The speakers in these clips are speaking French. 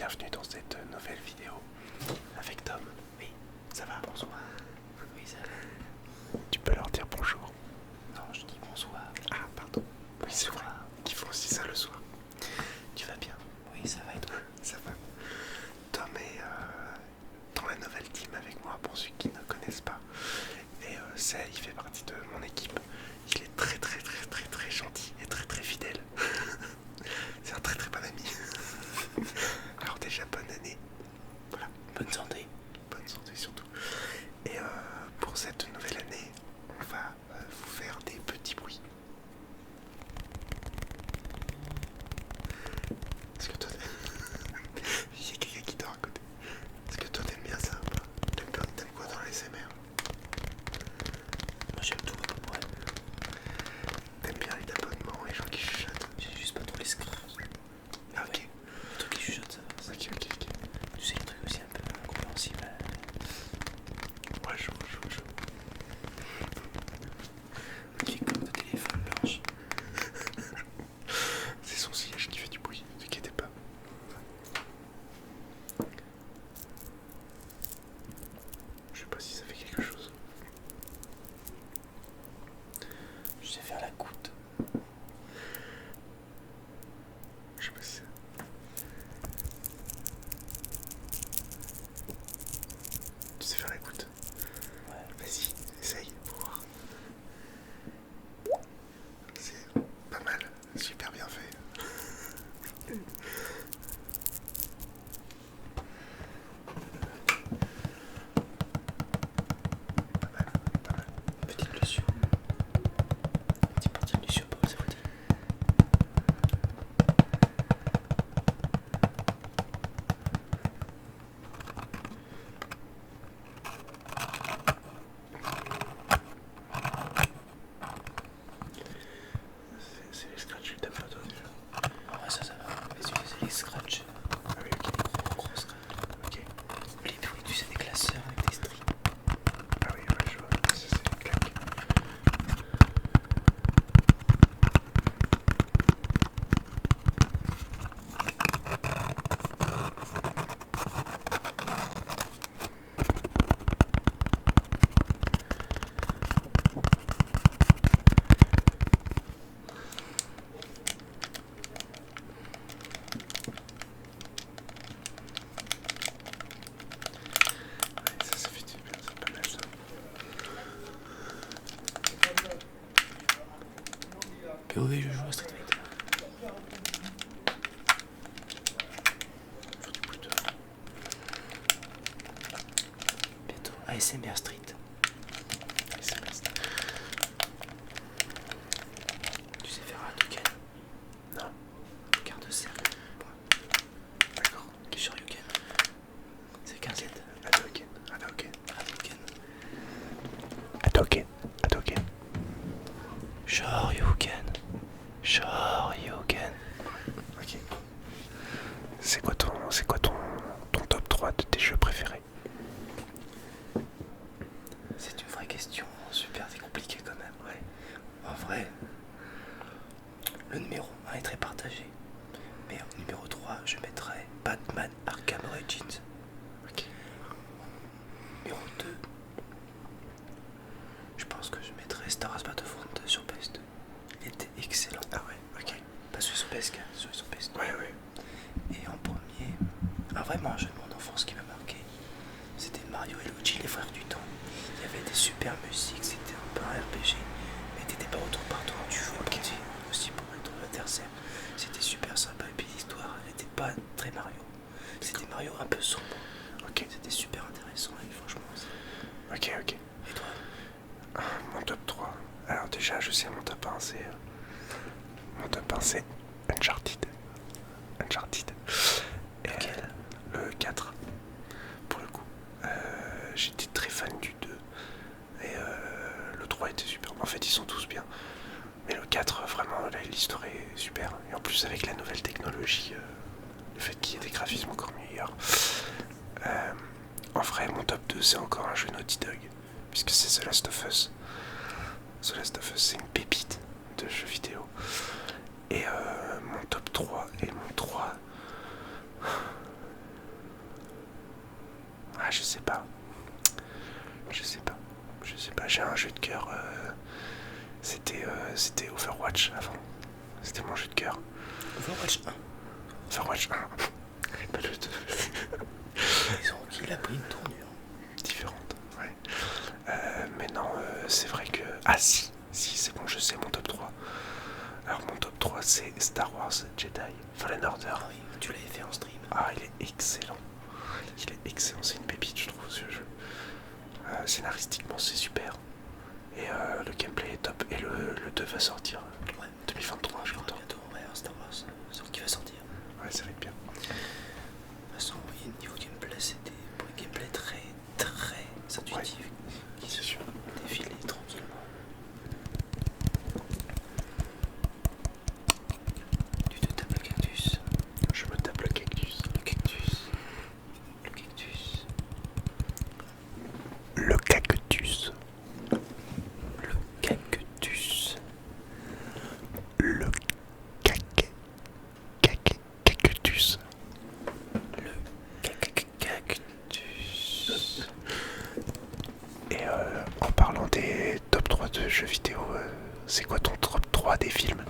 bienvenue dans cette nouvelle vidéo avec Tom. Oui, ça va, bonsoir. Oui, ça va. Tu peux leur dire bonjour. Non, je dis bonsoir. Ah, pardon. Oui, c'est vrai. Ils font aussi ça le soir. Tu vas bien? Oui, ça va et toi? Ça va. Tom est dans la nouvelle team avec moi, pour ceux qui ne connaissent pas. Et il fait partie de mon équipe. Il est très très très très très gentil et très très fidèle. C'est un très très bon ami. Alors déjà, bonne année. Voilà. Bonne santé. Bonne santé surtout. Et pour cette nouvelle année, on va vous faire des petits bruits. Est-ce que toi il y a quelqu'un qui dort à côté. Est-ce que toi t'aimes bien ça ou pas? T'aimes quoi dans les SMR? Moi j'aime tout à peu près. T'aimes bien les taponnements, les gens qui chuchotent? J'ai juste pas trop les scratchs. Ah ok. Ouais, les trucs qui chuchotent, ça va. Ok. Tu sais, les trucs aussi un peu incompréhensibles. Ouais, je vois. Qui comme de téléphone blanche. C'est son siège qui fait du bruit, ne t'inquiétez pas. Je sais pas si ça fait quelque chose. Je sais faire la goutte. Je sais pas si ça... Tu sais faire la goutte? Ouais. Vas-y, essaye pour voir. C'est pas mal, super bien fait. Pas mal. Petite Lucio. Petit portrait de Lucio, pas ça vous dit. C'est les scratchs que t'aimes pas toi déjà? Ah ouais, ça va. Mais tu sais, c'est les scratchs. Ah oui, ok. Les gros scratchs. Ok. Les bruits, tu sais, des classeurs avec des strings. Ah oui, ouais, je vois. Ça, c'est les claques. Ouais, ça fait du bien, c'est pas mal ça. POV, je joue à Street Fighter. Faut du bruit de... Bientôt ASMR Street. Allez, c'est best. Tu sais faire un Hadouken? Non, Quart de cercle. d'accord. Shoryuken. C'est qu'un Z. Hadouken. Hadouken. Shoryuken. Ok. C'est quoi ton top 3 de tes jeux préférés? C'est une vraie question, super compliquée quand même, ouais. En vrai, le numéro 1 est très partagé. Mais en numéro 3, je mettrais Batman Arkham Origins. Ok. Numéro 2, je pense que je mettrais Star Wars Battlefront 2 sur PS2. Il était excellent. Ah ouais, ok. Pas sur PS4, sur PS2. Ouais. Et en premier, vraiment un jeu de mon enfance qui m'a marqué, c'était Mario et Luigi, les frères du temps. Il y avait des super musiques, c'était un peu un RPG, mais t'étais pas autour par tour, tu jouais aussi pour être l'adversaire. C'était super sympa, et puis l'histoire, elle était pas très Mario. C'était Mario un peu sombre. Ok. C'était super intéressant, et franchement. Ok. Et toi? Mon top 3. Alors déjà, je sais mon top 1, c'est... Mon top 1, c'est Uncharted. Et, Lequel? le 4. Pour le coup. J'étais très fan du 2. Et le 3 était super. En fait, ils sont tous bien. Mais le 4, vraiment, l'histoire est super. Et en plus, avec la nouvelle technologie, le fait qu'il y ait des graphismes encore meilleurs. En vrai, mon top 2, c'est encore un jeu Naughty Dog. Puisque c'est The Last of Us. The Last of Us, c'est une pépite de jeu vidéo. Et mon top 3, et mon 3, sais pas. Je sais pas. J'ai un jeu de cœur. C'était Overwatch avant. C'était mon jeu de cœur. Overwatch 1. Overwatch 1. Pas le 2. Disons qu'il a pris une tournure. Différente, ouais. Mais non, c'est vrai que... Ah si, c'est bon, je sais mon top 3. Alors mon top 3 c'est Star Wars Jedi Fallen Order. Ah oui, tu l'avais fait en stream. Ah, il est excellent. C'est une pépite, je trouve, ce jeu. Scénaristiquement, c'est super. Et le gameplay est top. Et le 2 va sortir 2023, je crois. Bientôt, ouais, un Star Wars qui va sortir. Ouais, ça va être bien. De toute façon, oui, niveau gameplay, c'est des gameplay très intuitifs. Qui se sont défilés tranquillement. Tu te tapes le cactus. Je me tape le cactus. Le cactus. Le cactus. Le cactus. Le cactus. Le cactus. Le cactus. Et en parlant des top 3 de jeux vidéo, c'est quoi ton top 3 des films?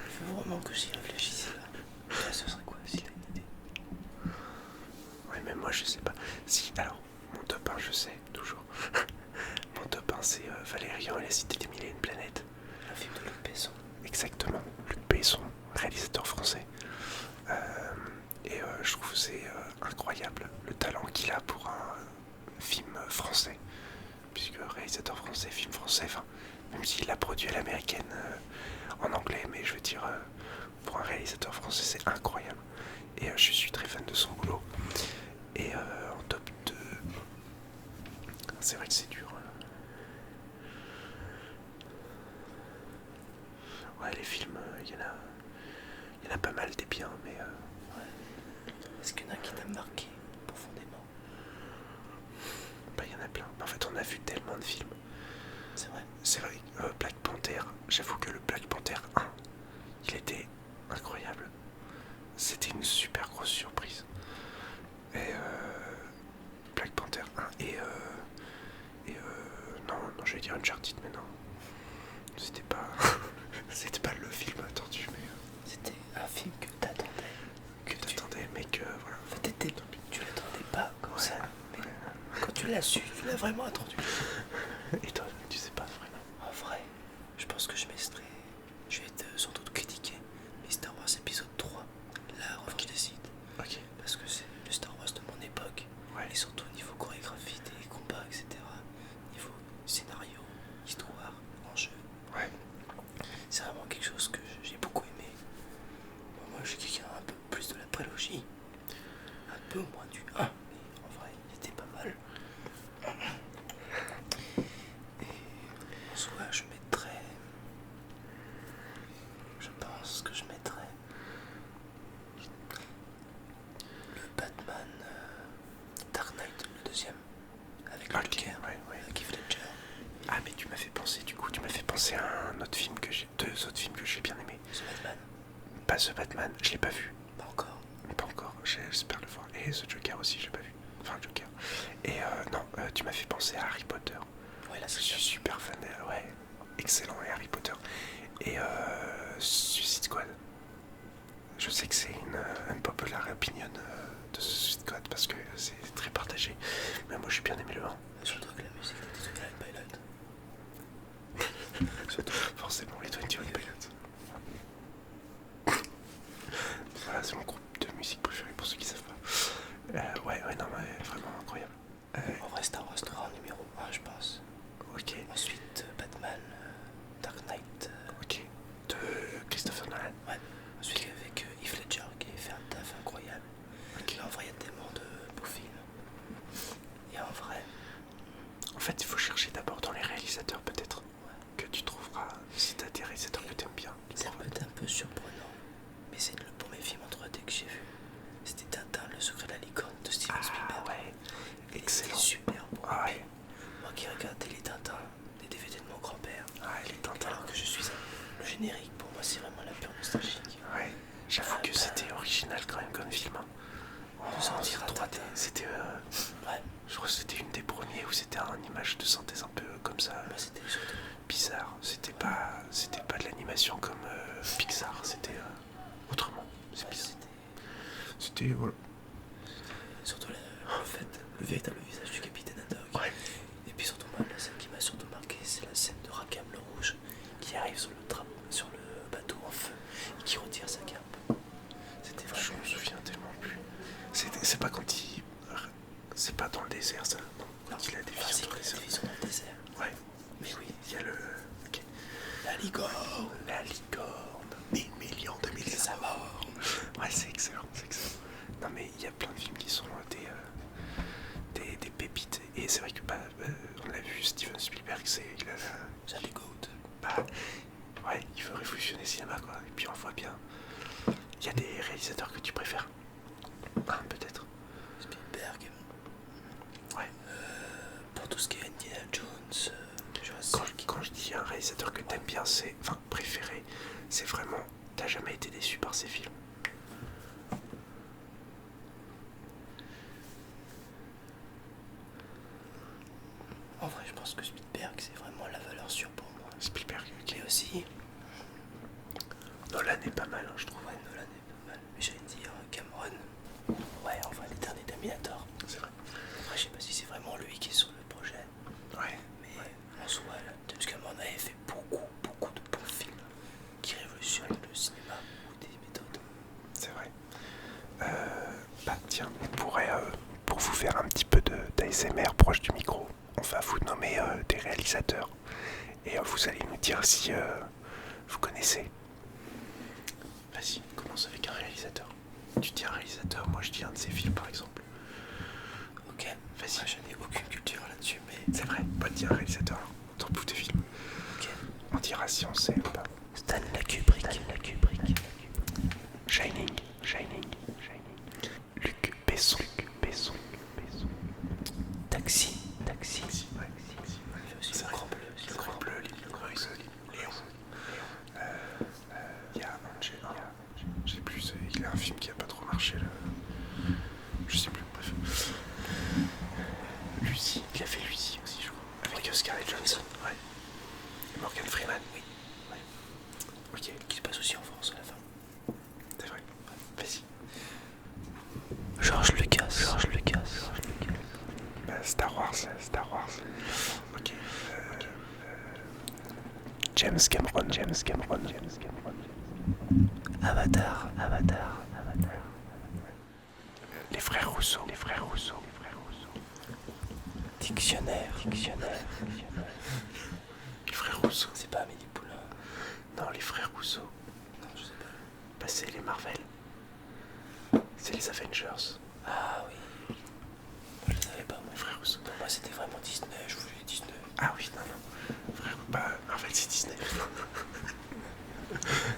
Il faut vraiment que j'y réfléchisse là. Ça, ce serait quoi si t'as une idée? Ouais, mais moi je sais pas. Si, alors, mon top 1, je sais, toujours. Mon top 1, c'est Valérian et la cité des mille et une planètes. Un film de Luc Besson. Exactement, Luc Besson, réalisateur français. Et je trouve que c'est incroyable le talent qu'il a pour un film français. Puisque réalisateur français, film français, enfin, même s'il l'a produit à l'américaine en anglais, mais je veux dire, pour un réalisateur français, c'est incroyable. Et je suis très fan de son boulot. Et en top 2, c'est vrai que c'est dur. Ouais, les films, il y en a pas mal des biens, mais Est-ce qu'il y en a qui t'a marqué profondément? bah, il y en a plein. En fait, on a vu tellement de films. C'est vrai. C'est vrai, Black Panther, j'avoue que le Black Panther 1, il était incroyable. C'était une super grosse surprise. Et Black Panther 1 et non, je vais dire Uncharted, mais non. C'était pas c'était pas le film attendu, mais C'était un film que t'attendais. que t'attendais, mais que voilà. En fait, tu l'attendais pas comme Ouais, ça. Mais quand tu l'as su, tu l'as vraiment attendu. Et toi, tu sais pas vraiment. En vrai, je pense que je vais sans doute critiquer, mais Star Wars épisode 3, la revanche des Sith. Ok. Parce que c'est le Star Wars de mon époque. Ouais. Et surtout niveau chorégraphie des combats, etc. Niveau scénario, histoire, enjeu. Ouais. C'est vraiment quelque chose que j'ai beaucoup aimé. Bon, moi, je suis quelqu'un un peu plus de la prélogie. Un peu moins du 1. Mais en vrai, il était pas mal. Et en soi, je pense que je mettrais le Batman Dark Knight, le deuxième, avec le Ok, Joker, ouais. avec Heath Ledger. Ah, mais tu m'as fait penser, du coup, à un autre film deux autres films que j'ai bien aimé. The Batman, Pas The Batman, je l'ai pas vu. pas encore. Pas encore, j'espère le voir. Et The Joker aussi, je l'ai pas vu. Enfin, Joker. Et non, tu m'as fait penser à Harry Potter. Ouais, là, Je c'est suis super fan, ouais. Excellent, et Harry Potter. Et Suicide Squad. Je sais que c'est une unpopular opinion de Suicide Squad parce que c'est très partagé. Mais moi, j'ai bien aimé le 1. surtout que la musique était tout carré Pilot. Surtout, forcément, les 21 Pilots. Voilà, c'est mon groupe de musique préféré pour ceux qui savent pas. Ouais, non, mais vraiment incroyable. En vrai, Star Wars 3 en numéro 1, je pense. Ok, Ensuite, Batman, Dark Knight. ok. De Christopher Nolan. Ouais. Ensuite, avec Heath Ledger qui a fait un taf incroyable. Ok. Et en vrai, il y a tellement de beaux films. Et en vrai, En fait, il faut chercher d'abord dans les réalisateurs, peut-être. Que tu trouveras, si t'as des réalisateurs que t'aimes bien. ça peut être un peu surprenant. Mais c'est le premier film en 3D que j'ai vu. C'était Tintin, le secret de la licorne de Steven Spielberg. Ah ouais, Et excellent. c'était super beau. Ah ouais, Moi qui regardais les Tintins, les DVD de mon grand-père. les Tintins. Alors que je suis le générique, pour moi, c'est vraiment la pure nostalgie. Ouais, c'était pas de l'animation comme Pixar, c'était autrement. C'est bizarre. C'était voilà. Surtout le véritable visage du capitaine Haddock. Ouais. Et puis surtout, moi, la scène qui m'a surtout marqué, c'est la scène de Rackham le Rouge qui arrive sur le bateau en feu et qui retire sa cape. C'était Je vraiment. me souviens tellement plus. C'est pas quand il. C'est pas dans le désert ça, non. Quand il a des visions C'est dans le la désert. division dans le désert. Ouais. Mais oui, Il y a le. Ok. la licorne, La licorne. 1000 millions de millions. sa mort. Ouais, c'est excellent, c'est excellent. Non mais il y a plein de films qui sont des pépites. Et c'est vrai que on l'a vu, Steven Spielberg, il a J'avais Goat. ouais, il veut révolutionner le cinéma quoi. Et puis on le voit bien. Il y a des réalisateurs que tu préfères. Peut-être. Spielberg. Ouais. Pour tout ce qui est Indiana Jones, Jurassic. Quand je dis un réalisateur que t'aimes bien, préféré, c'est vraiment, t'as jamais été déçu par ses films. En vrai, je pense que Spielberg, c'est vraiment la valeur sûre pour moi. Spielberg, ok. Et aussi, Nolan est pas mal, je trouve. ouais, Nolan est pas mal. Mais j'allais dire Cameron. Ouais, en vrai, les derniers Terminator. C'est vrai. Après, je sais pas si c'est vraiment lui qui est sur le projet. Ouais. Mais en soi, James Cameron avait fait beaucoup de bons films qui révolutionnent le cinéma ou des méthodes. C'est vrai. Tiens, on pourrait, pour vous faire un petit peu d'ASMR proche du micro, on va vous nommer des réalisateurs. Et vous allez nous dire si vous connaissez. Vas-y, commence avec un réalisateur. Tu dis un réalisateur, moi je dis un de ses films par exemple. Ok, Vas-y. moi je n'ai aucune culture là-dessus, mais C'est vrai, pas dire un réalisateur, on t'en fout des films. ok. On dira si on sait ou pas. Stanley Kubrick. Shining. Luc Besson. Taxi. Ouais. Il fait aussi C'est le vrai. Grand Bleu. Le Grand Bleu, le Grand Léon. Il y a Angel. Je sais plus, il a un film qui a pas trop marché là. Je sais plus, bref. Lucie, il a fait Lucie aussi, je crois. Avec Scarlett Johansson. Ouais. Et Morgan Freeman. Oui. Ouais. Ok, Qui se passe aussi en France à la fin. c'est vrai. Vas-y. George Lucas. Star Wars. Ok. James Cameron. Avatar. Les frères Rousseau. Dictionnaire. Les frères Rousseau. C'est pas Amélie Poulain. Non, les frères Rousseau. Non, je sais pas. C'est les Marvel. C'est les Avengers. Ah oui. Je le savais pas, moi. Les frères Rousseau. Pour moi, c'était vraiment Disney. Je voulais Disney. Ah oui, non. Frère, Marvel, c'est Disney.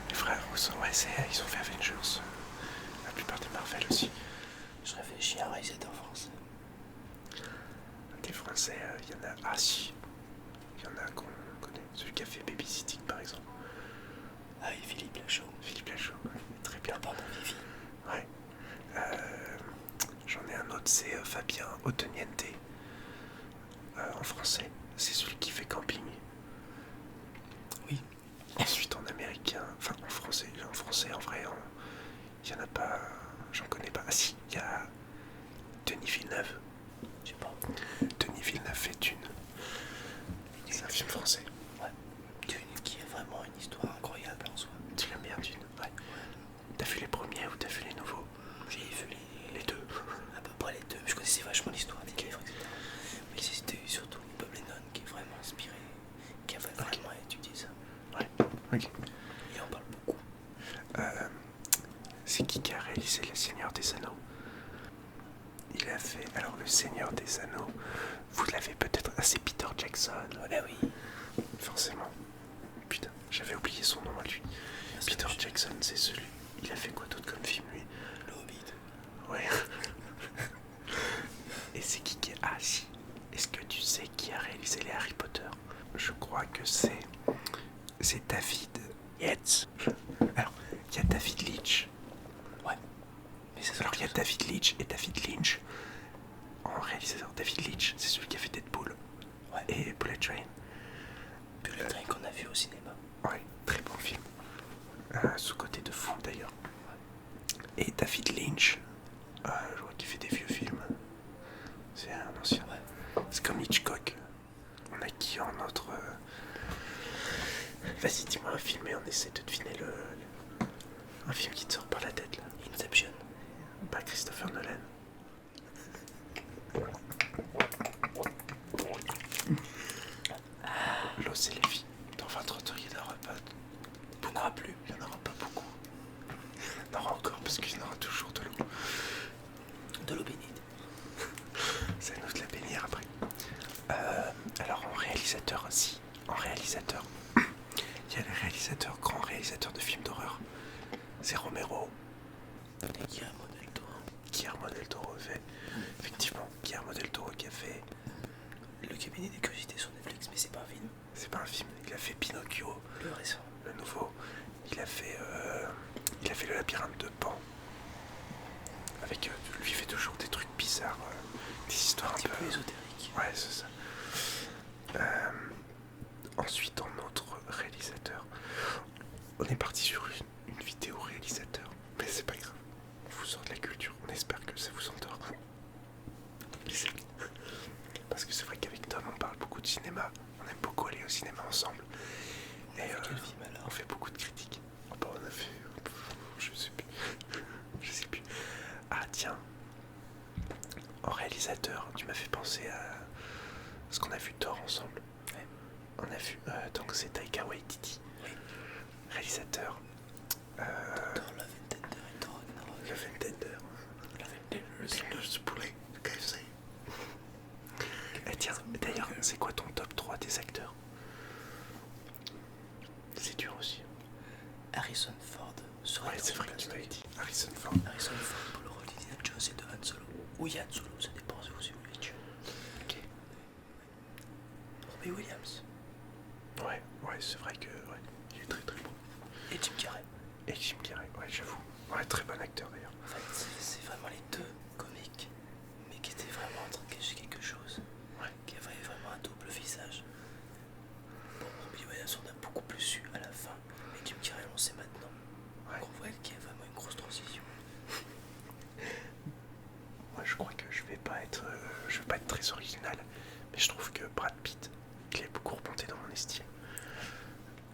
Les frères Rousseau, ouais, ils ont fait Avengers. La plupart des Marvel aussi. Je réfléchis à un réalisateur français. Des Français, il y en a. Ah si. Il y en a qu'on connaît. Celui qui a fait Babysitting, par exemple. Ah oui, Philippe Lachaud. Philippe Lachaud, ouais, très bien. La bande à Vivi. Ouais. J'en ai un autre, c'est Fabien Otteniente. En français, c'est celui qui fait Camping. Oui. Ensuite en américain, enfin en français, en vrai, il y en a pas, j'en connais pas. Ah si, il y a Denis Villeneuve. Je sais pas. Denis Villeneuve fait Dune. C'est un film français. Ouais. Dune qui est vraiment une histoire incroyable en soi. Tu l'aimes bien Dune? Ouais. T'as vu les premiers ou t'as vu les nouveaux? J'ai vu Les deux. à peu près les deux. Je connaissais vachement l'histoire des livres, etc. Mais c'était surtout Bob Lennon qui est vraiment inspiré, qui a vraiment étudié ça. Ouais. Ok. Il en parle beaucoup. C'est qui a réalisé Le Seigneur des Anneaux? Il a fait, alors Le Seigneur des Anneaux, vous l'avez peut-être, c'est Peter Jackson. Ouais, bah oui. Forcément. Putain, j'avais oublié son nom à lui. Peter Jackson, c'est celui. Il a fait quoi d'autre comme film lui? Le Hobbit. Ouais. Et c'est qui Ah si. Est-ce que tu sais qui a réalisé les Harry Potter? Je crois que c'est David Yates. Alors, il y a David Leitch. Ouais. Mais c'est ça. Alors il y a David Leitch et David Lynch. En réalisateur, David Leitch, c'est celui qui a fait Deadpool. Ouais. Et Bullet Train. Bullet Train qu'on a vu au cinéma. Ouais, très bon film. Sous-côté de fou d'ailleurs. Et David Lynch, je vois qu'il fait des vieux films. C'est un ancien. Ouais. C'est comme Hitchcock. On a qui en autre Vas-y, dis-moi un film et on essaie de deviner un film qui te sort par la tête là. Inception. Pas Christopher Nolan. L'os et les filles. Dans votre autre, il n'y en aura pas beaucoup. Il n'y en aura pas beaucoup. Il y en aura encore parce qu'il y en aura toujours de l'eau. De l'eau bénite. C'est à nous de la bénir après. Alors en réalisateur aussi. En réalisateur. Il y a le réalisateur, grand réalisateur de films d'horreur. C'est Romero. Et Guillermo del Toro. Guillermo del Toro fait. Effectivement, Guillermo del Toro qui a fait. Le cabinet des curiosités sur Netflix, mais c'est pas un film. C'est pas un film. Il a fait Pinocchio. Le récent. Le nouveau. Il a fait le labyrinthe de Pan. Avec lui il fait toujours des trucs bizarres, des histoires Un petit peu ésotérique. Ouais, c'est ça. Ensuite, en autre réalisateur, on est parti sur une vidéo réalisateur, mais c'est pas grave. On vous sort de la culture. On espère que ça vous endort. Parce que c'est vrai qu'avec Tom, on parle beaucoup de cinéma. On aime beaucoup aller au cinéma ensemble. Et quel film alors on fait beaucoup de critiques. Oh, bah, on a fait. Je sais plus. Je sais plus. Ah, tiens. En réalisateur, tu m'as fait penser à ce qu'on a vu Thor ensemble. Ouais. On a vu. Donc, c'est Taika Waititi. Oui. Réalisateur. Thor, Love and Thunder et Thor Ragnarok. Love and Thunder. Love and Thunder. Le poulet. KFC. Et tiens, d'ailleurs, c'est quoi ton top 3 des acteurs? C'est dur aussi. Harrison Ford serait Ouais, c'est vrai que tu m'avais dit. Harrison Ford. Harrison Ford pour le rôle d'Indiana Jones et de Han Solo. Ou Yann Solo, ça dépend si vous voulez tuer. Ok. Robbie Williams. Ouais, c'est vrai que ouais, il est très très bon. Et Jim Carrey. Et Jim Carrey, ouais, j'avoue. Ouais, très bon acteur d'ailleurs. En fait, c'est vraiment les deux comiques, mais qui étaient vraiment en train de cacher quelque chose. Ouais. Qui avaient vraiment un double visage. Bon, Robbie Williams, on a beaucoup plus su à la fin, mais Jim Carrey, on sait maintenant. Ouais. Donc on voit qu'il y a vraiment une grosse transition. Moi, je crois que je vais pas être très original, mais je trouve que Brad Pitt, il est beaucoup remonté dans mon estime.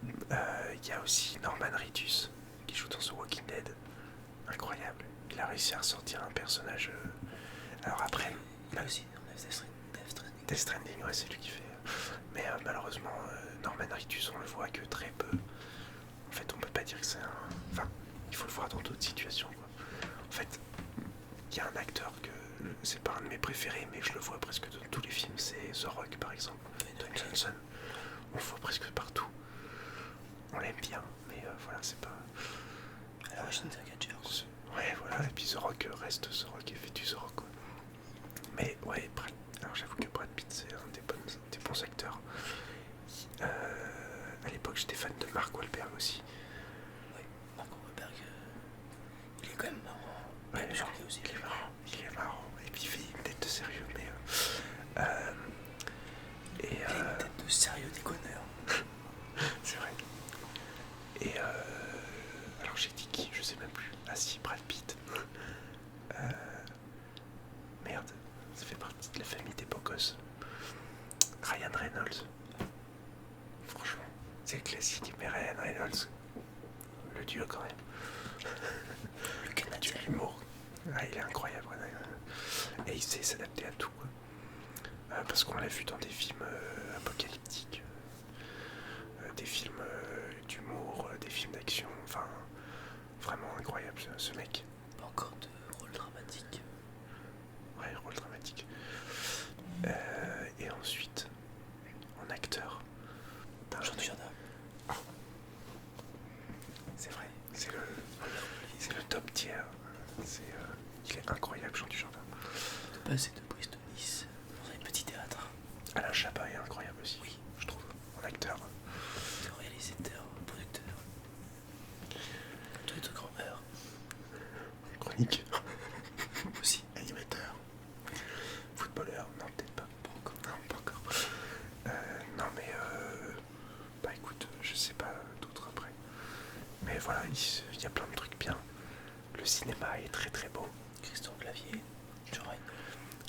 Il y a aussi Norman Reedus qui joue dans The Walking Dead. Incroyable. Il a réussi à ressortir un personnage. Alors après, Il a aussi Death Stranding. Death Stranding, ouais, c'est lui qui fait. Mais malheureusement, Norman Reedus, on le voit que très peu. En fait, on peut pas dire que c'est un. Enfin, il faut le voir dans d'autres situations, quoi. En fait, il y a un acteur que c'est pas un de mes préférés, mais je le vois presque dans tous les films, c'est The Rock par exemple, Dwayne Johnson. On le voit presque partout. On l'aime bien, mais voilà, c'est pas. À l'origine, c'est un catcheur. Ouais, voilà, et puis The Rock reste The Rock et fait du The Rock, quoi. Mais ouais, alors j'avoue que Brad Pitt, c'est un des bons acteurs. À l'époque, j'étais fan de Mark Wahlberg aussi. Oui, Mark Wahlberg, il est quand même marrant. Ouais, Mais il aussi. Il est marrant. Et puis il fait une tête de sérieux, mais. Il a une tête de sérieux déconneur. C'est vrai. Et alors j'ai dit qui? Je sais même plus. Ah si, Brad Pitt. Merde, ça fait partie de la famille des beaux gosses. Ryan Reynolds. Franchement, c'est le classique, mais Ryan Reynolds, le dieu quand même. Le Canadien. L'humour. Ah, il est incroyable, Ryan Reynolds. Et il sait s'adapter à tout, quoi. Parce qu'on l'a vu dans des films apocalyptiques, des films d'humour, des films d'action, enfin, vraiment incroyable ce mec. Pas encore de rôle dramatique. Ouais, rôle dramatique. Et ensuite, en acteur. Jean Dujardin. Oh. C'est vrai, c'est le top tier. Il est incroyable, Jean Dujardin. De base, c'est de Brice de Nice, dans un petit théâtre. Alain Chabat est incroyable aussi, Oui, je trouve, en acteur. Réalisateur, producteur. Tous les trucs en heure. Chronique. Aussi. Animateur. Footballeur, non, peut-être pas. Pas encore. Non, pas encore. Non, mais bah écoute, je voilà, il y a plein de trucs bien. Le cinéma est très très beau. Christian Clavier, Joran.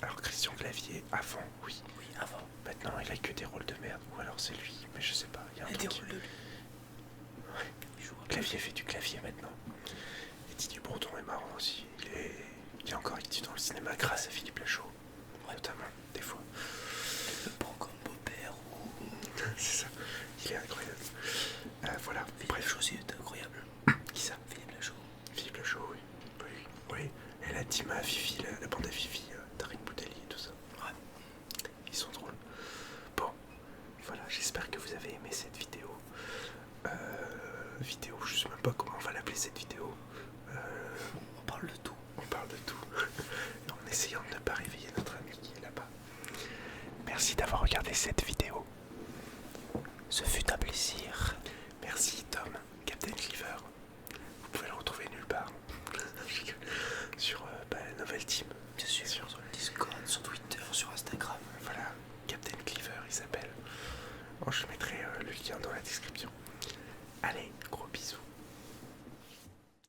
Alors Christian Clavier, avant, oui. Oui, avant. Maintenant, il a que des rôles de merde. Ou alors c'est lui, mais je sais pas. Il y a un Et des truc. rôles de lui. Ouais. Il joue Clavier fait du clavier maintenant. Et Didier Bourdon est marrant aussi. Il est encore actif dans le cinéma grâce à Philippe Lachaud. Ouais. Notamment, des fois. le prend comme beau-père ou... C'est ça. Il est incroyable. Voilà. Philippe Lachaud aussi est incroyable. Qui ça? Philippe Lachaud. Philippe Lachaud, oui. Oui. Oui. Et la team à Fifi, la bande à Fifi, Tariq Boudali et tout ça. Ouais. Ils sont drôles. Bon. Voilà, j'espère que vous avez aimé cette vidéo. Je sais même pas comment on va l'appeler cette vidéo. On parle de tout. On parle de tout. En essayant de ne pas réveiller notre ami qui est là-bas. Merci d'avoir regardé cette vidéo. Ce fut un plaisir. Merci Tom, Captain Cleaver. Vous pouvez le retrouver nulle part. Sur la nouvelle team. Bien sûr, sur le Discord, sur Twitter, sur Instagram. Voilà, Captain Cleaver il s'appelle. Bon, je mettrai le lien dans la description. Allez,